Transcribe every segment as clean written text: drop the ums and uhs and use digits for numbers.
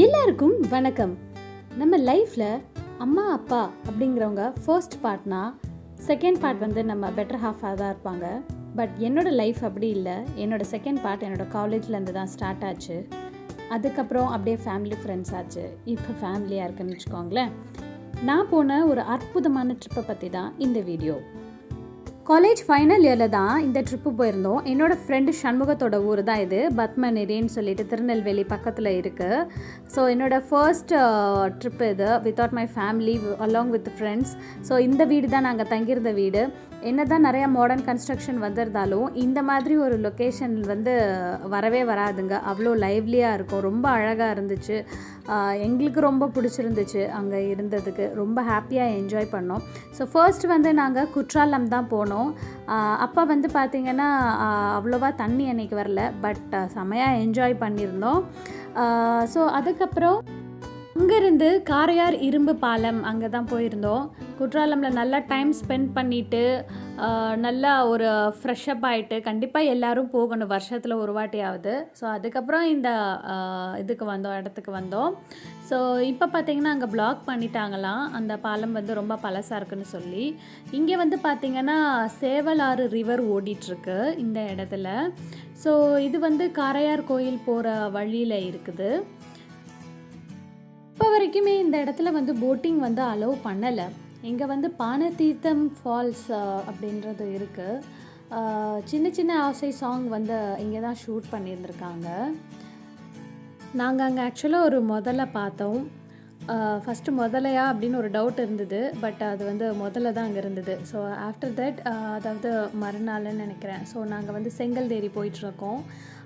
எல்லாருக்கும் வணக்கம். நம்ம லைஃப்பில் அம்மா அப்பா அப்படிங்கிறவங்க ஃபர்ஸ்ட் பார்ட்னா, செகண்ட் பார்ட் வந்து நம்ம பெட்டர் ஹாஃபாக தான் இருப்பாங்க. பட் என்னோடய லைஃப் அப்படி இல்லை. என்னோடய செகண்ட் பார்ட் என்னோடய காலேஜ்லேருந்து தான் ஸ்டார்ட் ஆச்சு. அதுக்கப்புறம் அப்படியே ஃபேமிலி ஃப்ரெண்ட்ஸ் ஆச்சு. இப்போ ஃபேமிலியாக இருக்குன்னு வச்சுக்கோங்களேன். நான் போன ஒரு அற்புதமான ட்ரிப்பை பற்றி தான் இந்த வீடியோ. காலேஜ் ஃபைனல் இயரில் தான் இந்த ட்ரிப்பு போயிருந்தோம். என்னோடய ஃப்ரெண்டு சண்முகத்தோட ஊர் தான் இது, பத்மநெரின்னு சொல்லிட்டு திருநெல்வேலி பக்கத்தில் இருக்குது. ஸோ என்னோடய ஃபர்ஸ்ட் ட்ரிப் இது without my family along with friends. So இந்த வீடு தான் நாங்கள் தங்கியிருந்த வீடு. என்ன தான் நிறையா மாடர்ன் கன்ஸ்ட்ரக்ஷன் வந்திருந்தாலும் இந்த மாதிரி ஒரு லொக்கேஷன் வந்து வரவே வராதுங்க. அவ்வளோ லைவ்லியாக இருக்கும், ரொம்ப அழகாக இருந்துச்சு. எங்களுக்கு ரொம்ப பிடிச்சிருந்துச்சு அங்கே இருந்ததுக்கு. ரொம்ப ஹாப்பியாக என்ஜாய் பண்ணோம். ஸோ ஃபர்ஸ்ட் வந்து நாங்கள் குற்றாலம் தான் போனோம். அப்போ வந்து பார்த்திங்கன்னா அவ்வளோவா தண்ணி அன்னைக்கு வரல, பட் செமையாக என்ஜாய் பண்ணியிருந்தோம். ஸோ அதுக்கப்புறம் அங்கேருந்து காரையார் இரும்பு பாலம் அங்கே தான் போயிருந்தோம். குற்றாலமில் நல்லா டைம் ஸ்பெண்ட் பண்ணிவிட்டு நல்லா ஒரு ஃப்ரெஷ்அப் ஆகிட்டு கண்டிப்பாக எல்லோரும் போகணும் வருஷத்தில் ஒரு வாட்டியாவது. ஸோ அதுக்கப்புறம் இந்த இடத்துக்கு வந்தோம். ஸோ இப்போ பார்த்திங்கன்னா அங்கே பிளாக் பண்ணிட்டாங்களாம். அந்த பாலம் வந்து ரொம்ப பழசாக இருக்குன்னு சொல்லி. இங்கே வந்து பார்த்திங்கன்னா சேவலாறு ரிவர் ஓடிட்டுருக்கு இந்த இடத்துல. ஸோ இது வந்து காரையார் கோயில் போகிற வழியில் இருக்குது. இப்போ வரைக்குமே இந்த இடத்துல வந்து போட்டிங் வந்து அலோவ் பண்ணலை. இங்கே வந்து பானதீர்த்தம் ஃபால்ஸ் அப்படின்றது இருக்குது. சின்ன சின்ன ஆசை சாங் வந்து இங்கே தான் ஷூட் பண்ணியிருந்துருக்காங்க. நாங்கள் அங்கே ஆக்சுவலாக ஒரு முதல்ல பார்த்தோம். ஃபஸ்ட்டு முதலையா அப்படின்னு ஒரு டவுட் இருந்தது, பட் அது வந்து முதல்ல தான் அங்கே இருந்தது. ஸோ ஆஃப்டர் தட் அதாவது மறுநாள்னு நினைக்கிறேன். ஸோ நாங்கள் வந்து செங்கல்தேரி போயிட்டுருக்கோம்.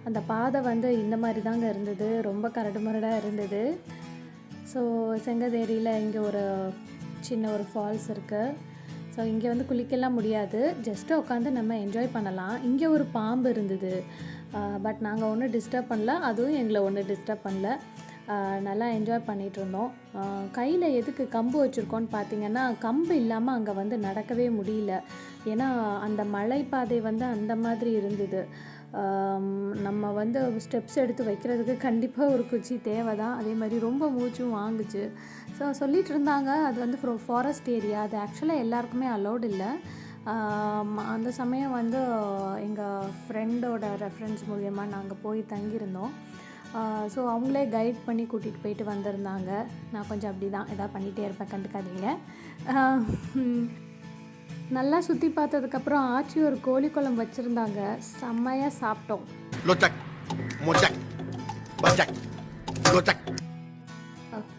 அந்த பாதை வந்து இந்த மாதிரி தாங்க இருந்தது, ரொம்ப கரடுமுரடாக இருந்தது. ஸோ செங்கல்தேரியில் இங்கே ஒரு சின்ன ஒரு ஃபால்ஸ் இருக்குது. ஸோ இங்கே வந்து குளிக்கலாம் முடியாது, ஜஸ்ட்டு உட்காந்து நம்ம என்ஜாய் பண்ணலாம். இங்கே ஒரு பாம்பு இருந்தது, பட் நாங்கள் ஒன்றும் டிஸ்டர்ப் பண்ணல, அதுவும் எங்களை ஒன்றும் டிஸ்டர்ப் பண்ணல. நல்லா என்ஜாய் பண்ணிகிட்டு இருந்தோம். கையில் எதுக்கு கம்பு வச்சுருக்கோன்னு பார்த்தீங்கன்னா, கம்பு இல்லாமல் அங்கே வந்து நடக்கவே முடியல. ஏன்னா அந்த மலைப்பாதை வந்து அந்த மாதிரி இருந்தது. நம்ம வந்து ஸ்டெப்ஸ் எடுத்து வைக்கிறதுக்கு கண்டிப்பாக ஒரு குச்சி தேவை தான். அதே மாதிரி ரொம்ப மூச்சும் வாங்குச்சு. ஸோ சொல்லிகிட்டு இருந்தாங்க அது வந்து ஃபாரஸ்ட் ஏரியா, அது ஆக்சுவலாக எல்லாருக்குமே அலோடு இல்லை. அந்த சமயம் வந்து எங்கள் ஃப்ரெண்டோட ரெஃபரன்ஸ் மூலியமாக நாங்கள் போய் தங்கியிருந்தோம். ஸோ அவங்களே கைட் பண்ணி கூட்டிகிட்டு போயிட்டு வந்திருந்தாங்க. நான் கொஞ்சம் அப்படி தான் எதாவது பண்ணிகிட்டே இருப்பேன், கண்டுக்காதீங்க. நல்லா சுற்றி பார்த்ததுக்கப்புறம் ஆச்சி ஒரு கோழி குழம்பு வச்சுருந்தாங்க, செம்மையாக சாப்பிட்டோம்.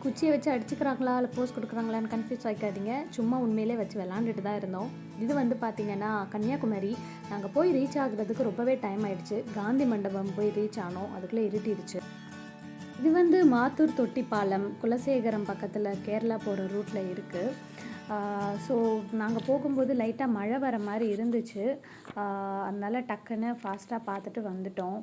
குச்சியை வச்சு அடிச்சுக்கிறாங்களா இல்லை போஸ் கொடுக்குறாங்களான்னு கன்ஃபியூஸ் ஆகிக்காதீங்க, சும்மா உண்மையிலே வச்சு விளாண்டுட்டு தான் இருந்தோம். இது வந்து பார்த்திங்கன்னா கன்னியாகுமரி. நாங்கள் போய் ரீச் ஆகுறதுக்கு ரொம்பவே டைம் ஆகிடுச்சு. காந்தி மண்டபம் போய் ரீச் ஆனோம், அதுக்குள்ளே இருட்டிடுச்சு. இது வந்து மாத்தூர் தொட்டி பாலம், குலசேகரம் பக்கத்தில் கேரளா போகிற ரூட்டில் இருக்குது. ஸோ நாங்கள் போகும்போது லைட்டாக மழை வர மாதிரி இருந்துச்சு. அதனால் டக்குன்னு ஃபாஸ்ட்டாக பார்த்துட்டு வந்துட்டோம்.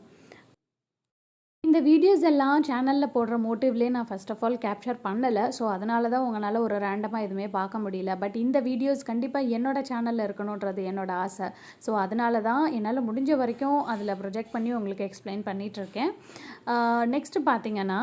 இந்த வீடியோஸ் எல்லாம் சேனலில் போடுற மோட்டிவ்லேயே நான் ஃபர்ஸ்ட் ஆஃப் ஆல் கேப்சர் பண்ணலை. ஸோ அதனால தான் உங்களால் ஒரு ரேண்டமாக எதுவுமே பார்க்க முடியல. பட் இந்த வீடியோஸ் கண்டிப்பாக என்னோடய சேனலில் இருக்கணுன்றது என்னோடய ஆசை. ஸோ அதனால தான் என்னால் முடிஞ்ச வரைக்கும் அதில் ப்ரொஜெக்ட் பண்ணி உங்களுக்கு எக்ஸ்பிளைன் பண்ணிகிட்ருக்கேன். நெக்ஸ்ட்டு பார்த்திங்கன்னா,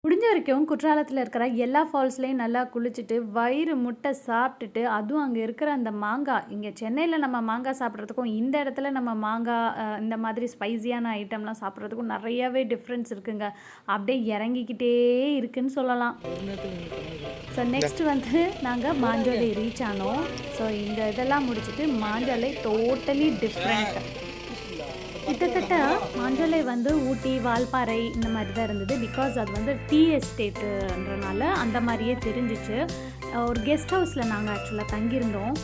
முடிஞ்ச வரைக்கும் குற்றாலத்தில் இருக்கிற எல்லா ஃபால்ஸ்லேயும் நல்லா குளிச்சுட்டு வயிறு முட்டை சாப்பிட்டுட்டு, அதுவும் அங்கே இருக்கிற அந்த மாங்காய், இங்கே சென்னையில் நம்ம மாங்காய் சாப்பிட்றதுக்கும் இந்த இடத்துல நம்ம மாங்காய் இந்த மாதிரி ஸ்பைஸியான ஐட்டம்லாம் சாப்பிட்றதுக்கும் நிறையாவே டிஃப்ரென்ஸ் இருக்குங்க. அப்படியே இறங்கிக்கிட்டே இருக்குன்னு சொல்லலாம். ஸோ நெக்ஸ்ட் வந்து நாங்கள் மாஞ்சோலை ரீச் ஆனோம். ஸோ இந்த இதெல்லாம் முடிச்சுட்டு மாஞ்சோலை டோட்டலி டிஃப்ரெண்ட். கிட்டத்தட்ட மாஞ்சோலை வந்து ஊட்டி, வால்பாறை இந்த மாதிரி தான் இருந்தது. பிகாஸ் அது வந்து டீ எஸ்டேட்டுன்றனால அந்த மாதிரியே தெரிஞ்சிச்சு. ஒரு கெஸ்ட் ஹவுஸில் நாங்கள் ஆக்சுவலாக தங்கியிருந்தோம்.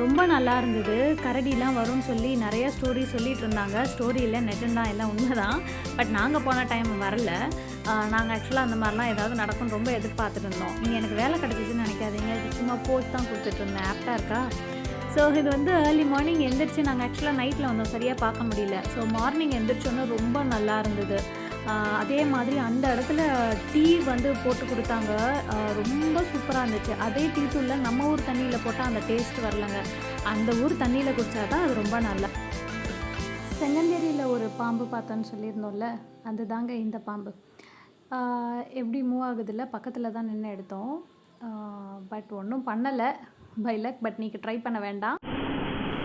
ரொம்ப நல்லா இருந்தது. கரடிலாம் வரும்னு சொல்லி நிறைய ஸ்டோரி சொல்லிகிட்டு இருந்தாங்க. ஸ்டோரி இல்லை, நிஜம்தான், எல்லாம் உண்மை தான். பட் நாங்கள் போன டைம் வரல. நாங்கள் ஆக்சுவலாக அந்த மாதிரிலாம் ஏதாவது நடக்கும்னு ரொம்ப எதிர்பார்த்துட்டு இருந்தோம். நீங்கள் எனக்கு வேலை கிடச்சிச்சின்னு நினைக்காதீங்க, இது சும்மா போஸ்ட் தான் கொடுத்துட்ருந்தேன். ஆப்டாக இருக்கா? ஸோ இது வந்து ஏர்லி மார்னிங் எந்திரிச்சு நாங்கள் ஆக்சுவலாக நைட்டில் வந்தோம், சரியாக பார்க்க முடியல. ஸோ மார்னிங் எந்திரிச்சோன்னே ரொம்ப நல்லா இருந்தது. அதே மாதிரி அந்த இடத்துல டீ வந்து போட்டு கொடுத்தாங்க, ரொம்ப சூப்பராக இருந்துச்சு. அதே டீ தூளில் நம்ம ஊர் தண்ணியில் போட்டால் அந்த டேஸ்ட் வரலங்க, அந்த ஊர் தண்ணியில் குடித்தா தான் அது ரொம்ப நல்லா. செங்கந்தேரியில் ஒரு பாம்பு பார்த்தோன்னு சொல்லியிருந்தோம்ல, அதுதாங்க இந்த பாம்பு. எப்படி மூவ் ஆகுதில்ல, பக்கத்தில் தான் நின்று எடுத்தோம். பட் ஒன்றும் பண்ணலை பை லக். பட் நீங்கள் ட்ரை பண்ண வேண்டாம்.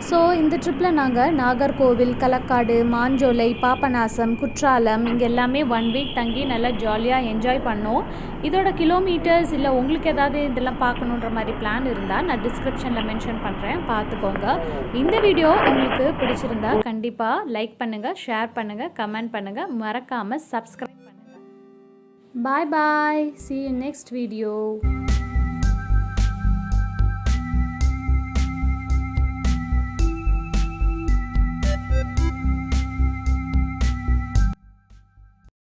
ஸோ இந்த ட்ரிப்பில் நாங்கள் நாகர்கோவில், kalakaadu, மாஞ்சோலை, பாபநாசம், குற்றாலம் இங்கே எல்லாமே 1 வீக் தங்கி நல்லா ஜாலியாக என்ஜாய் பண்ணோம். இதோட கிலோமீட்டர்ஸ் இல்லை உங்களுக்கு ஏதாவது இதெல்லாம் பார்க்கணுன்ற மாதிரி பிளான் இருந்தால் நான் டிஸ்கிரிப்ஷனில் மென்ஷன் பண்ணுறேன், பார்த்துக்கோங்க. இந்த வீடியோ உங்களுக்கு பிடிச்சிருந்தா கண்டிப்பாக லைக் பண்ணுங்கள், ஷேர் பண்ணுங்கள், கமெண்ட் பண்ணுங்கள், மறக்காமல் சப்ஸ்கிரைப் பண்ணுங்கள். பாய் பாய், see you next video.